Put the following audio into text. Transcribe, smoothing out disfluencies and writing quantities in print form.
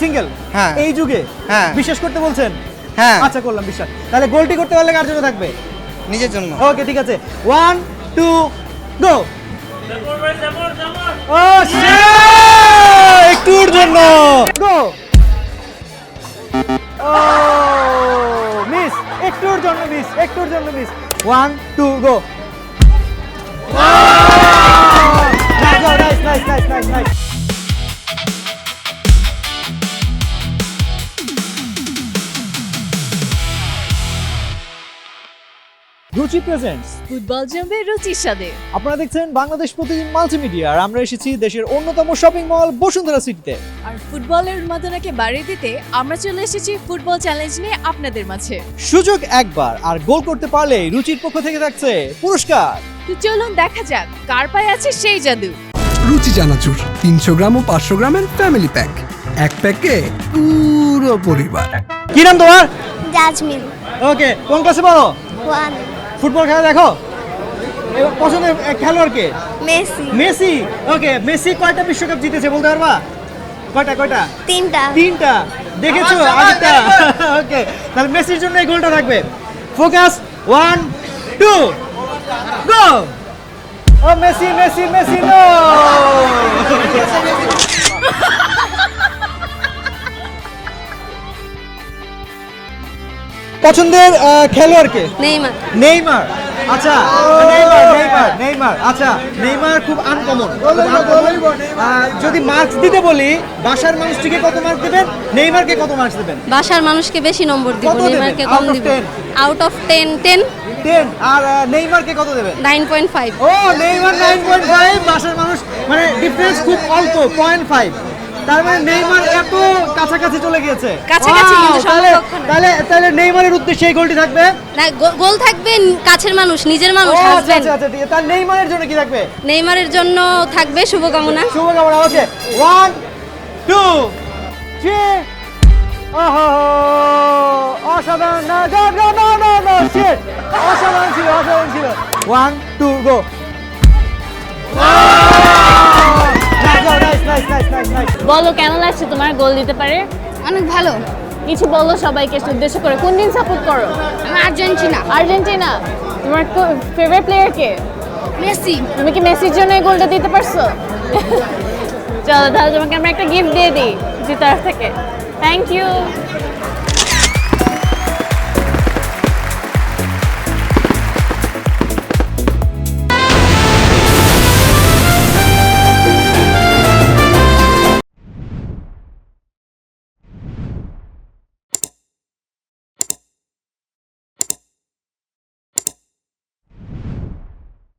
Single হ্যাঁ। এই যুগে হ্যাঁ। বিশ্বাস করতে বলছেন? হ্যাঁ। আচ্ছা করলাম বিশ্বাস। তাহলে গোলটি করতে পারলে কার জন্য থাকবে? নিজের জন্য। ওকে ঠিক আছে 1 2 গো। ও একটুর জন্য গো। ও মিস, একটুর জন্য মিস, একটুর জন্য মিস। 1 2 গো। Nice nice nice nice nice. Ruchi presents football জমবে রুচির সাথে। আপনারা দেখছেন বাংলাদেশ প্রতিদিন মাল্টিমিডিয়া আর আমরা এসেছি দেশের অন্যতম শপিং মল বসুন্ধরা সিটিতে। আর ফুটবলের উন্মাদনাকে বাড়িয়ে দিতে আমরা চলে এসেছি ফুটবল চ্যালেঞ্জ নিয়ে আপনাদের মাঝে। সুযোগ একবার আর গোল করতে পারলে রুচির পক্ষ থেকে থাকছে পুরস্কার। তো চলুন দেখা যাক কার পায়ে আছে সেই জাদু। রুচি চানাচুর 300 গ্রাম ও 500 গ্রামের ফ্যামিলি প্যাক, এক প্যাকে পুরো পরিবার। কি নাম তোমার? জাজমিন ওকে, কোন ক্লাসে পড়ো? 1 ফুটবল খেলা দেখো? এবার পছন্দের খেলোয়াড় কে? Messi Messi. ওকে, মেসি কয়টা বিশ্বকাপ জিতেছে বলতে পারবা? কয়টা কয়টা? 3টা তিনটা। দেখেছো আগেরটা? ওকে, তাহলে মেসির জন্য এই গোলটা থাকবে। Focus 1 2 go. ও মেসি মেসি মেসি নো। পছন্দের খেলোয়াড় কে? Neymar Neymar. আচ্ছা নেইমার আচ্ছা, নেইমার খুব আনকমন। যদি মার্কস দিতে বলি বাসার মানুষটিকে কত মার্ক দিবেন, নেইমারকে কত মার্কস দিবেন? বাসার মানুষকে বেশি নম্বর দিব, কত দেবেন? নেইমারকে কম Out of দিব। 10? Out of 10 10। আর নেইমারকে কত দেবেন? 9.5 ও নেইমার 9.5। বাসার মানুষ মানে ডিফারেন্স খুব অল্প 0.5। তার মানে নেইমার এত কাছাকাছি চলে গিয়েছে। কাছাকাছি কিন্তু Wow, তাহলে সমকক্ষ না। তাহলে তাহলে নেইমারের উদ্দেশ্যে এই গোলটি থাকবে। না, গোল থাকবে কাছের মানুষ, নিজের মানুষ, ও, আচ্ছা হাজবেন্ড। আচ্ছা আচ্ছা, ঠিক আছে। তার নেইমারের জন্য কি থাকবে? নেইমারের জন্য থাকবে শুভকামনা। শুভকামনা। ওকে 1 2 3। ওহো অসাধারণ। না go go no no no shit. অসাধারণ ছিল, অসাধারণ ছিল। 1 2 গো। Nice nice nice nice nice. বলো কেমন লাগছে তোমার গোল দিতে পারে? অনেক ভালো। কিছু বলো সবাইকে উদ্দেশ্য করে। কোন দিন সাপোর্ট করো? আমি আর্জেন্টিনা। আর্জেন্টিনা। তোমার ফেভারিট প্লেয়ার কে? মেসি। তুমি কি মেসির জন্য এই গোলটা দিতে পারছো? চলো তাহলে তোমাকে আমরা একটা গিফট দিয়ে দিই জি তরফ থেকে। Thank you.